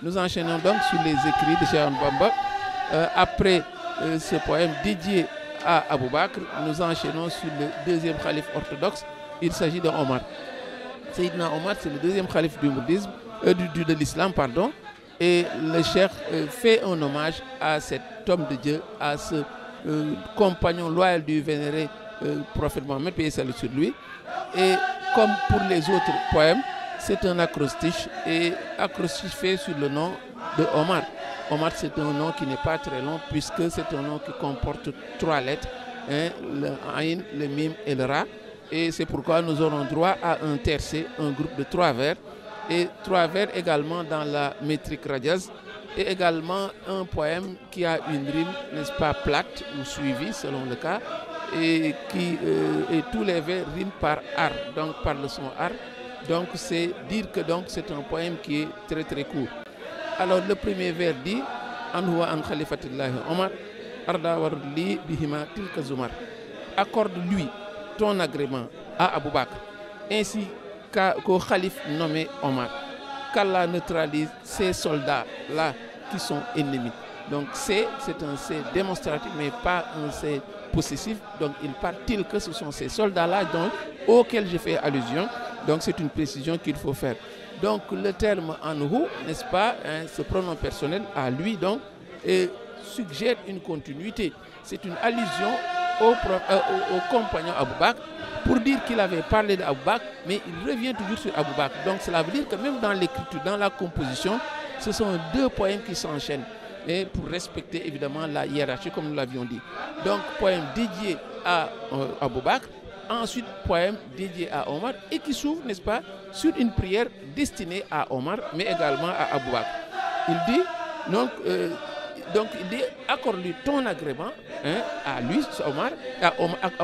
Nous enchaînons donc sur les écrits de Cheikh Bamba. Après ce poème dédié à Abou Bakr, nous enchaînons sur le deuxième calife orthodoxe. Il s'agit de Omar. Sayyidina Omar, c'est le deuxième calife du bouddhisme, de l'islam, pardon. Et le cheikh fait un hommage à cet homme de Dieu, à ce compagnon loyal du vénéré prophète Mohammed, paix et salut sur lui. Et comme pour les autres poèmes, c'est un acrostiche, et acrostiche fait sur le nom de Omar. Omar, c'est un nom qui n'est pas très long, puisque c'est un nom qui comporte 3 lettres, hein, le Aïn, le Mim et le Ra. Et c'est pourquoi nous aurons droit à un tercé, un groupe de 3 vers, et 3 vers également dans la métrique radiase, et également un poème qui a une rime, n'est-ce pas, plate ou suivie selon le cas, et tous les vers riment par ar, donc par le son ar. Donc c'est dire que c'est un poème qui est très très court. Alors le premier vers dit Anhuwa an khalifatillahi Omar arda warli bihima tilka zumar. Accorde-lui ton agrément à Abou Bakr ainsi qu'au calife nommé Omar, qu'Allah neutralise ces soldats là qui sont ennemis. Donc c'est un C démonstratif mais pas un C possessif. Donc il part-il que ce sont ces soldats là auxquels je fais allusion. Donc c'est une précision qu'il faut faire. Donc le terme anhu, n'est-ce pas, hein, ce pronom personnel à lui donc, suggère une continuité. C'est une allusion au compagnon Abou Bakr pour dire qu'il avait parlé d'Abou Bakr, mais il revient toujours sur Abou Bakr. Donc cela veut dire que même dans l'écriture, dans la composition, ce sont 2 poèmes qui s'enchaînent. Et pour respecter évidemment la hiérarchie comme nous l'avions dit. Donc poème dédié à Abou Bakr. Ensuite, poème dédié à Omar et qui s'ouvre, n'est-ce pas, sur une prière destinée à Omar, mais également à Abou Bakr. Il dit, il dit, accorde-lui ton agrément, hein, à lui, Omar, à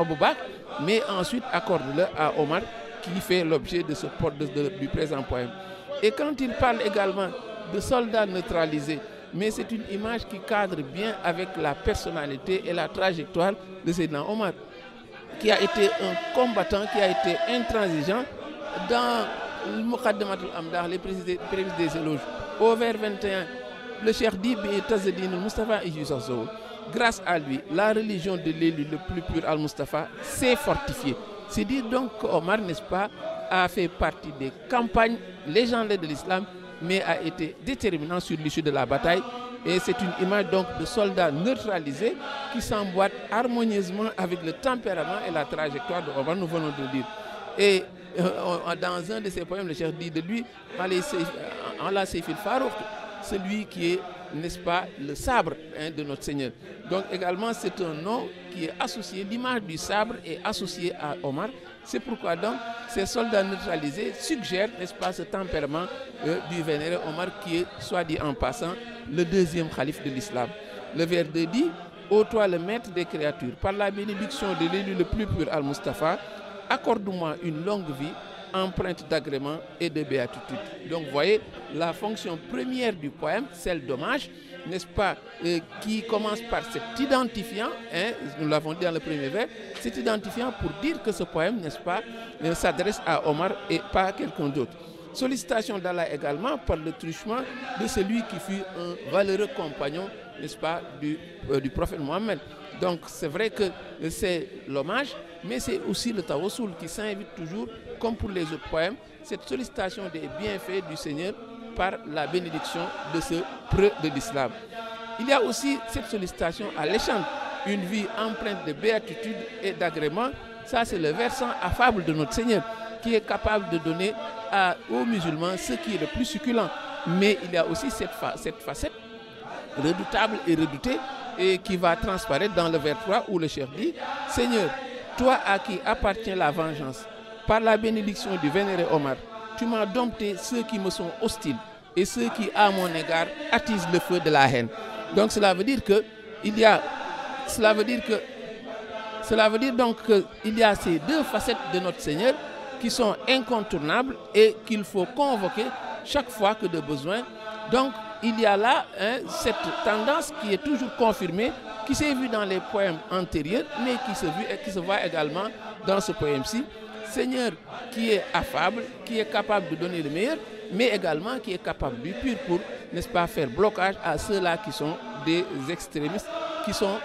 Abou Bakr, mais ensuite accorde-le à Omar qui fait l'objet de ce du présent poème. Et quand il parle également de soldats neutralisés, mais c'est une image qui cadre bien avec la personnalité et la trajectoire de Sayyidina Omar, qui a été un combattant, qui a été intransigeant dans le Muqaddamatul Amdah, les prémices des éloges. Au vers 21, le cheikh dit Mustafa grâce à lui, la religion de l'élu le plus pur Al-Mustafa s'est fortifiée. C'est dire donc qu'Omar, n'est-ce pas, a fait partie des campagnes légendaires de l'islam, mais a été déterminant sur l'issue de la bataille. Et c'est une image donc de soldats neutralisés qui s'emboîtent harmonieusement avec le tempérament et la trajectoire de Omar, nous venons de le dire. Et dans un de ses poèmes, le cheikh dit de lui, Allah Seyfil Farouk, celui qui est, n'est-ce pas, le sabre, hein, de notre Seigneur. Donc également c'est un nom qui est associé, l'image du sabre est associée à Omar. C'est pourquoi donc ces soldats neutralisés suggèrent, n'est-ce pas, ce tempérament du vénéré Omar qui est, soit dit en passant, le deuxième calife de l'islam. Le vers 2 dit, ô toi le maître des créatures, par la bénédiction de l'élu le plus pur Al-Mustafa, accorde-moi une longue vie empreinte d'agrément et de béatitude. Donc vous voyez la fonction première du poème, celle d'hommage, n'est-ce pas, qui commence par cet identifiant, hein, nous l'avons dit dans le premier vers, cet identifiant pour dire que ce poème, n'est-ce pas, s'adresse à Omar et pas à quelqu'un d'autre. Sollicitation d'Allah également par le truchement de celui qui fut un valeureux compagnon, n'est-ce pas, du prophète Mohammed. Donc c'est vrai que c'est l'hommage, mais c'est aussi le tawassul qui s'invite toujours, comme pour les autres poèmes, cette sollicitation des bienfaits du Seigneur par la bénédiction de ce preux de l'islam. Il y a aussi cette sollicitation alléchante, une vie empreinte de béatitude et d'agrément. Ça c'est le versant affable de notre Seigneur qui est capable de donner aux musulmans ce qui est le plus succulent. Mais il y a aussi cette facette redoutable et redoutée et qui va transparaître dans le vers 3 où le cheikh dit « Seigneur, toi à qui appartient la vengeance, par la bénédiction du vénéré Omar, tu m'as dompté ceux qui me sont hostiles et ceux qui, à mon égard, attisent le feu de la haine. » Donc cela veut dire que il y a, cela veut dire donc qu'il y a ces deux facettes de notre Seigneur qui sont incontournables et qu'il faut convoquer chaque fois que de besoin. Donc il y a là cette tendance qui est toujours confirmée, qui s'est vue dans les poèmes antérieurs, mais qui se voit également dans ce poème-ci. Seigneur qui est affable, qui est capable de donner le meilleur, mais également qui est capable du pur pour, n'est-ce pas, faire blocage à ceux-là qui sont des extrémistes, qui sont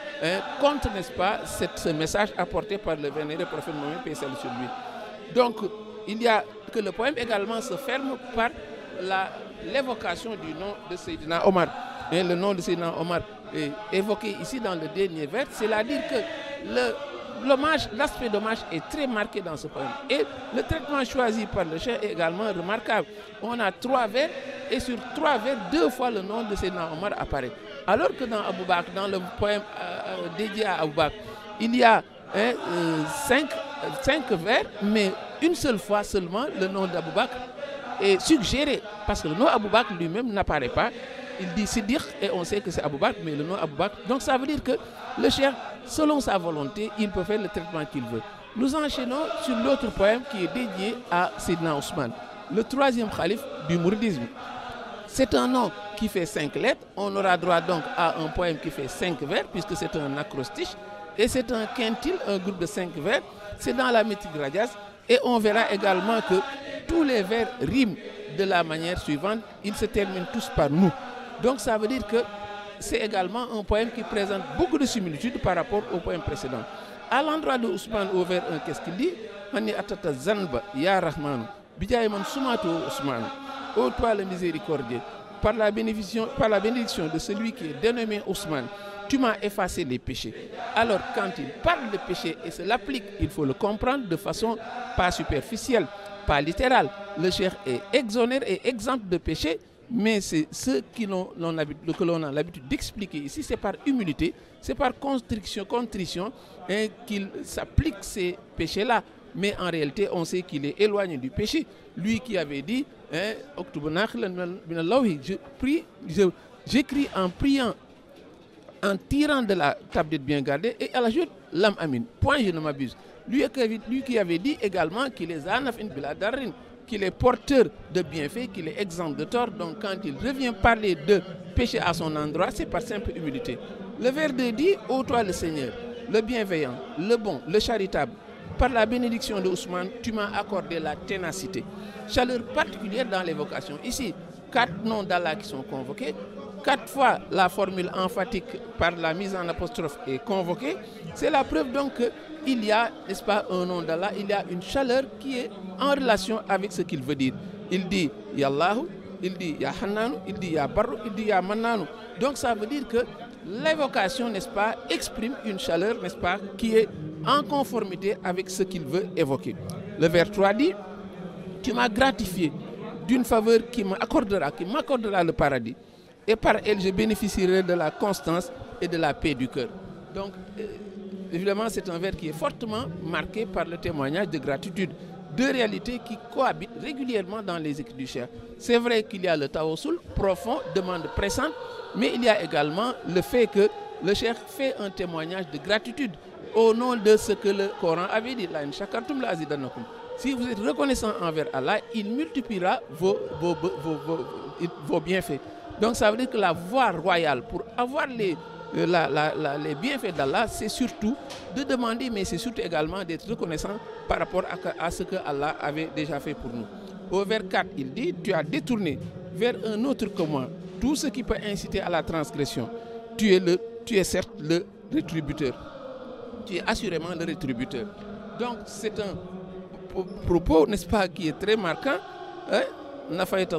contre, n'est-ce pas, ce message apporté par le vénéré prophète Mohammed, paix et salut sur lui. Donc, il y a que le poème également se ferme par l'évocation du nom de Seydina Omar. Et le nom de Seydina Omar est évoqué ici dans le dernier vers, c'est-à-dire que l'aspect d'hommage est très marqué dans ce poème. Et le traitement choisi par le cheikh est également remarquable. On a 3 vers et sur 3 vers, 2 fois le nom de Seydina Omar apparaît. Alors que dans Abou Bakr, dans le poème dédié à Abou Bakr, il y a 5 vers, mais une seule fois seulement le nom d'Abou Bakr est suggéré. Parce que le nom Abou Bakr lui-même n'apparaît pas. Il dit Siddiq et on sait que c'est Abou Bakr, mais le nom Abou Bakr. Donc ça veut dire que le cheikh, selon sa volonté, il peut faire le traitement qu'il veut. Nous enchaînons sur l'autre poème qui est dédié à Sidna Ousmane, le 3e calife du mouridisme. C'est un nom qui fait 5 lettres. On aura droit donc à un poème qui fait 5 vers, puisque c'est un acrostiche. Et c'est un quintile, un groupe de 5 vers. C'est dans la métrique radias. Et on verra également que tous les vers riment de la manière suivante. Ils se terminent tous par nous. Donc ça veut dire que c'est également un poème qui présente beaucoup de similitudes par rapport au poème précédent. À l'endroit de Ousmane au vers 1, qu'est-ce qu'il dit? Hani atata zanba ya rahmanu bidjaïman sumato Ousmane. Ô toi le miséricordieux, par la bénédiction de celui qui est dénommé Ousmane, tu m'as effacé les péchés. Alors quand il parle de péché et se l'applique, il faut le comprendre de façon pas superficielle, pas littérale. Le cheikh est exonéré et exempt de péché. Mais c'est ce que l'on a l'habitude d'expliquer ici, c'est par humilité, c'est par contrition qu'il s'applique ces péchés-là. Mais en réalité, on sait qu'il est éloigné du péché. Lui qui avait dit, j'écris en priant, en tirant de la tablette bien gardée, et à la joute, l'âme amine. Point, je ne m'abuse. Lui qui avait dit également qu'il est zanaf in biladarin, qu'il est porteur de bienfaits, qu'il est exempt de tort. Donc quand il revient parler de péché à son endroit, c'est par simple humilité. Le vers 2 dit, ô toi le Seigneur, le bienveillant, le bon, le charitable, par la bénédiction de Ousmane, tu m'as accordé la ténacité. Chaleur particulière dans l'évocation. Ici, 4 noms d'Allah qui sont convoqués. 4 fois la formule emphatique par la mise en apostrophe est convoquée. C'est la preuve donc qu'il y a, n'est-ce pas, un nom d'Allah, il y a une chaleur qui est en relation avec ce qu'il veut dire. Il dit Ya Allahu, il dit Ya Hannanu, il dit Ya Barru, il dit Ya Mannanu. Donc ça veut dire que l'évocation, n'est-ce pas, exprime une chaleur, n'est-ce pas, qui est en conformité avec ce qu'il veut évoquer. Le vers 3 dit, tu m'as gratifié d'une faveur qui m'accordera le paradis. Et par elle, je bénéficierai de la constance et de la paix du cœur. Donc, évidemment, c'est un vers qui est fortement marqué par le témoignage de gratitude. 2 réalités qui cohabitent régulièrement dans les écrits du cheikh. C'est vrai qu'il y a le tawassul profond, demande pressante, mais il y a également le fait que le cheikh fait un témoignage de gratitude au nom de ce que le Coran avait dit. La in shakartum la azidannakum. Si vous êtes reconnaissant envers Allah, il multipliera vos bienfaits. Donc ça veut dire que la voie royale pour avoir les bienfaits d'Allah, c'est surtout de demander, mais c'est surtout également d'être reconnaissant par rapport à ce que Allah avait déjà fait pour nous. Au vers 4, il dit, tu as détourné vers un autre que moi tout ce qui peut inciter à la transgression. Tu es certes le rétributeur. Tu es assurément le rétributeur. Donc c'est un propos, n'est-ce pas, qui est très marquant. Nafayta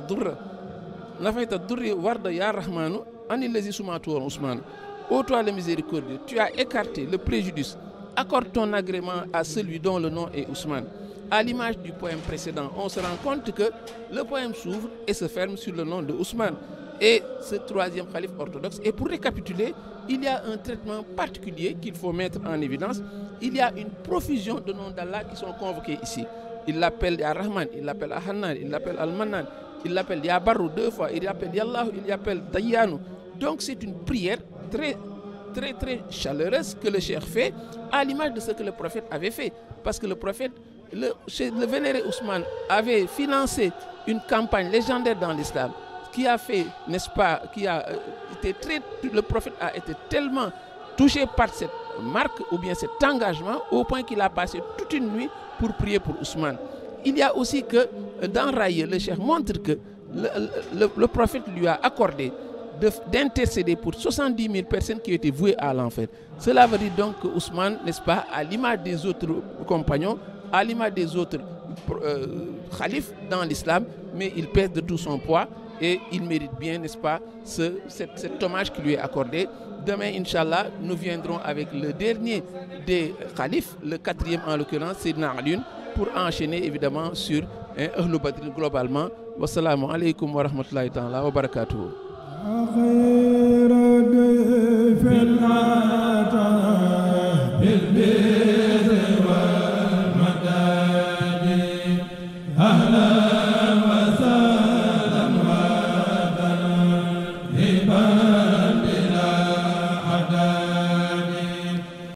durri warda ya rahmanu anil lazi sumatu Ousmane. Ô toi le miséricordieux, tu as écarté le préjudice. Accorde ton agrément à celui dont le nom est Ousmane. À l'image du poème précédent, on se rend compte que le poème s'ouvre et se ferme sur le nom de Ousmane. et ce troisième calife orthodoxe. Et pour récapituler, il y a un traitement particulier qu'il faut mettre en évidence. Il y a une profusion de noms d'Allah qui sont convoqués ici. Il l'appelle Ya Rahman, il l'appelle Al-Hannan, il l'appelle Al-Mannan, il l'appelle Ya Barru 2 fois, il l'appelle Yallahu, il l'appelle Dayyanu. Donc c'est une prière très chaleureuse que le cheikh fait, à l'image de ce que le prophète avait fait. Parce que le prophète, le vénéré Ousmane, avait financé une campagne légendaire dans l'islam, qui a fait, n'est-ce pas, le prophète a été tellement touché par cette marque ou bien cet engagement au point qu'il a passé toute une nuit pour prier pour Ousmane. Il y a aussi que dans Raye, le cheikh montre que le prophète lui a accordé d'intercéder pour 70 000 personnes qui étaient vouées à l'enfer. Cela veut dire donc que Ousmane, n'est-ce pas, à l'image des autres compagnons, à l'image des autres khalifes dans l'islam, mais il pèse de tout son poids et il mérite bien, n'est-ce pas, cet hommage qui lui est accordé. Demain, Inch'Allah, nous viendrons avec le dernier des khalifes, le quatrième en l'occurrence, Sayyidina Ali, pour enchaîner évidemment sur Ahlul Badr globalement. Wassalamu alaikum wa rahmatullahi ta'ala wa barakatuhu.